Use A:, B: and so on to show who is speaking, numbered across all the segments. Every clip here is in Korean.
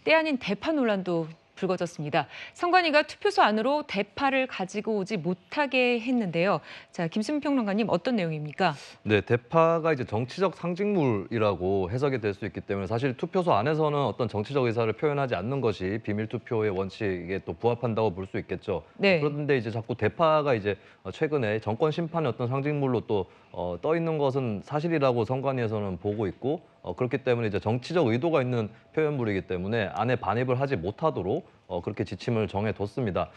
A: 때 아닌 대파 논란도 불거졌습니다. 선관위가 투표소 안으로 대파를 가지고 오지 못하게 했는데요. 자, 김수민 평론가님 어떤 내용입니까?
B: 네, 대파가 이제 정치적 상징물이라고 해석이 될 수 있기 때문에 사실 투표소 안에서는 어떤 정치적 의사를 표현하지 않는 것이 비밀 투표의 원칙에 또 부합한다고 볼 수 있겠죠.
A: 네.
B: 그런데 이제 자꾸 대파가 이제 최근에 정권 심판의 어떤 상징물로 또 떠 있는 것은 사실이라고 선관위에서는 보고 있고 그렇기 때문에 이제 정치적 의도가 있는 표현물이기 때문에 안에 반입을 하지 못하도록 그렇게 지침을 정해뒀습니다.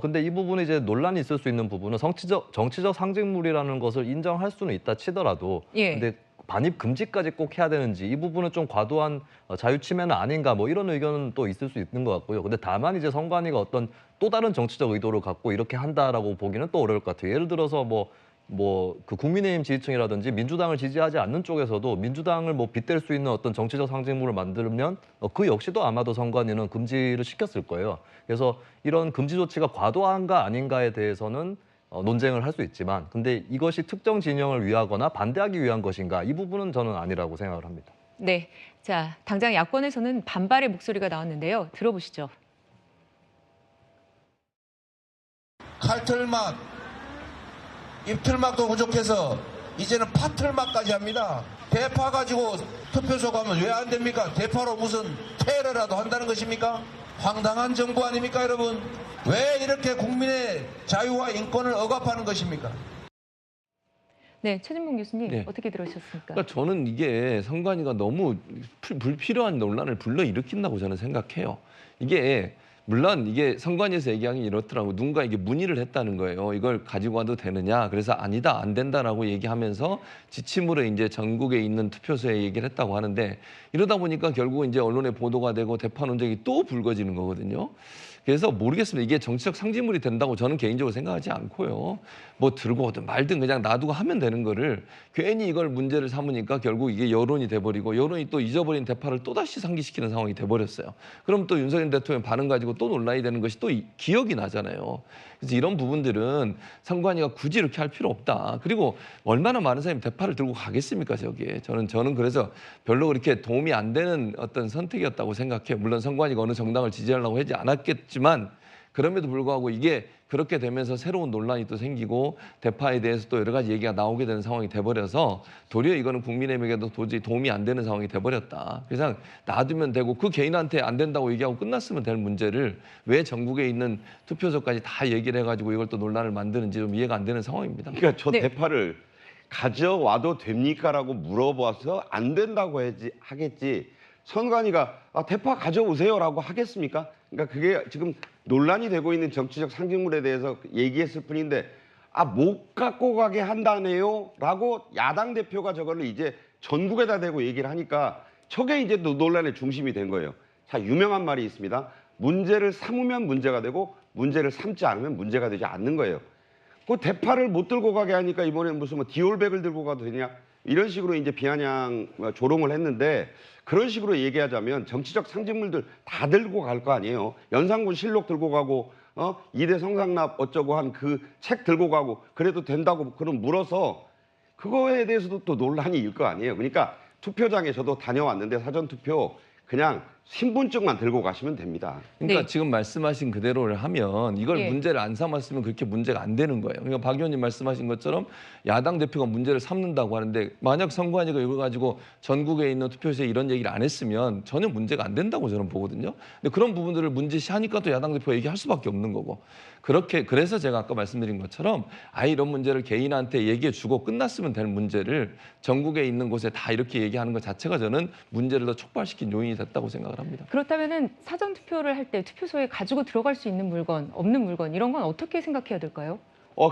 B: 근데 이 부분이 이제 논란이 있을 수 있는 부분은 정치적 상징물이라는 것을 인정할 수는 있다 치더라도
A: 예.
B: 근데 반입 금지까지 꼭 해야 되는지 이 부분은 좀 과도한 자유 침해는 아닌가 뭐 이런 의견은 또 있을 수 있는 것 같고요. 근데 다만 이제 선관위가 어떤 또 다른 정치적 의도를 갖고 이렇게 한다라고 보기는 또 어려울 것 같아요. 예를 들어서 그 국민의힘 지지층이라든지 민주당을 지지하지 않는 쪽에서도 민주당을 빗댈 수 있는 어떤 정치적 상징물을 만들면 그 역시도 아마도 선관위는 금지를 시켰을 거예요. 그래서 이런 금지 조치가 과도한가 아닌가에 대해서는 논쟁을 할 수 있지만 근데 이것이 특정 진영을 위하거나 반대하기 위한 것인가 이 부분은 저는 아니라고 생각을 합니다.
A: 네. 자, 당장 야권에서는 반발의 목소리가 나왔는데요. 들어보시죠.
C: 칼틀막, 입틀막도 부족해서 이제는 파틀막까지 합니다. 대파 가지고 투표소 가면 왜 안 됩니까? 대파로 무슨 테러라도 한다는 것입니까? 황당한 정부 아닙니까, 여러분? 왜 이렇게 국민의 자유와 인권을 억압하는 것입니까?
A: 네, 최진봉 교수님
D: 네.
A: 어떻게 들으셨습니까?
D: 그러니까 저는 이게 선관위가 너무 불필요한 논란을 불러일으킨다고 저는 생각해요. 이게 물론 이게 선관위에서 얘기하기 이렇더라고. 누군가 이게 문의를 했다는 거예요. 이걸 가지고 와도 되느냐. 그래서 아니다, 안 된다라고 얘기하면서 지침으로 이제 전국에 있는 투표소에 얘기를 했다고 하는데 이러다 보니까 결국 이제 언론에 보도가 되고 대파 논쟁이 또 불거지는 거거든요. 그래서 모르겠습니다. 이게 정치적 상징물이 된다고 저는 개인적으로 생각하지 않고요. 뭐 들고 오든 말든 그냥 놔두고 하면 되는 거를 괜히 이걸 문제를 삼으니까 결국 이게 여론이 돼버리고 여론이 또 잊어버린 대파를 또다시 상기시키는 상황이 돼버렸어요. 그럼 또 윤석열 대통령 반응 가지고 또 논란이 되는 것이 또 기억이 나잖아요. 그래서 이런 부분들은 선관위가 굳이 이렇게 할 필요 없다. 그리고 얼마나 많은 사람이 대파를 들고 가겠습니까, 저기에. 저는 그래서 별로 그렇게 도움이 안 되는 어떤 선택이었다고 생각해요. 물론 선관위가 어느 정당을 지지하려고 하지 않았겠지만 그럼에도 불구하고 이게 그렇게 되면서 새로운 논란이 또 생기고 대파에 대해서 또 여러 가지 얘기가 나오게 되는 상황이 돼버려서 도리어 이거는 국민의힘에게도 도저히 도움이 안 되는 상황이 돼버렸다. 그래서 놔두면 되고 그 개인한테 안 된다고 얘기하고 끝났으면 될 문제를 왜 전국에 있는 투표소까지 다 얘기를 해가지고 이걸 또 논란을 만드는지 좀 이해가 안 되는 상황입니다.
E: 그러니까 저
A: 네.
E: 대파를 가져와도 됩니까라고 물어봐서 안 된다고 하겠지. 선관위가 대파 가져오세요라고 하겠습니까? 그러니까 그게 지금 논란이 되고 있는 정치적 상징물에 대해서 얘기했을 뿐인데 못 갖고 가게 한다네요라고 야당 대표가 저거를 이제 전국에다 대고 얘기를 하니까 저게 이제 논란의 중심이 된 거예요. 자, 유명한 말이 있습니다. 문제를 삼으면 문제가 되고 문제를 삼지 않으면 문제가 되지 않는 거예요. 그 대파를 못 들고 가게 하니까 이번에 무슨 디올백을 들고 가도 되냐 이런 식으로 이제 비아냥 조롱을 했는데 그런 식으로 얘기하자면 정치적 상징물들 다 들고 갈 거 아니에요. 연산군 실록 들고 가고 이대 성상납 어쩌고 한 그 책 들고 가고 그래도 된다고 그럼 물어서 그거에 대해서도 또 논란이 일 거 아니에요. 그러니까 투표장에 저도 다녀왔는데 사전투표 그냥 신분증만 들고 가시면 됩니다.
D: 그러니까
A: 네.
D: 지금 말씀하신 그대로를 하면 이걸
A: 예.
D: 문제를 안 삼았으면 그렇게 문제가 안 되는 거예요. 그러니까 박 의원님 말씀하신 것처럼 야당 대표가 문제를 삼는다고 하는데 만약 선관위가 이걸 가지고 전국에 있는 투표소에 이런 얘기를 안 했으면 전혀 문제가 안 된다고 저는 보거든요. 근데 그런 부분들을 문제시하니까 또 야당 대표가 얘기할 수밖에 없는 거고. 그래서 제가 아까 말씀드린 것처럼 이런 문제를 개인한테 얘기해 주고 끝났으면 될 문제를 전국에 있는 곳에 다 이렇게 얘기하는 것 자체가 저는 문제를 더 촉발시킨 요인이 됐다고 생각을 합니다.
A: 그렇다면은 사전 투표를 할 때 투표소에 가지고 들어갈 수 있는 물건, 없는 물건 이런 건 어떻게 생각해야 될까요?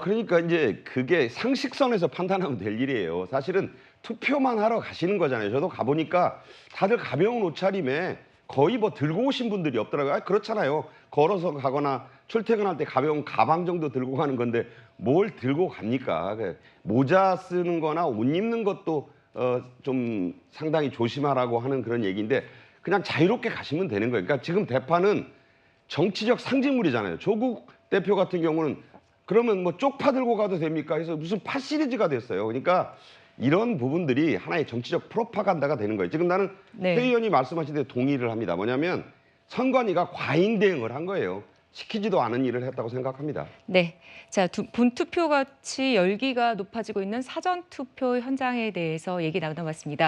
E: 그러니까 이제 그게 상식선에서 판단하면 될 일이에요. 사실은 투표만 하러 가시는 거잖아요. 저도 가보니까 다들 가벼운 옷차림에 거의 들고 오신 분들이 없더라고요. 그렇잖아요. 걸어서 가거나 출퇴근할 때 가벼운 가방 정도 들고 가는 건데 뭘 들고 갑니까? 모자 쓰는 거나 옷 입는 것도 좀 상당히 조심하라고 하는 그런 얘기인데 그냥 자유롭게 가시면 되는 거예요. 그러니까 지금 대파는 정치적 상징물이잖아요. 조국 대표 같은 경우는 그러면 쪽파 들고 가도 됩니까? 그래서 무슨 파 시리즈가 됐어요. 그러니까 이런 부분들이 하나의 정치적 프로파간다가 되는 거예요. 지금 나는
A: 네.
E: 최 의원이 말씀하신 데 동의를 합니다. 뭐냐면 선관위가 과잉 대응을 한 거예요. 시키지도 않은 일을 했다고 생각합니다.
A: 네. 자, 본투표 같이 열기가 높아지고 있는 사전투표 현장에 대해서 얘기 나눠봤습니다.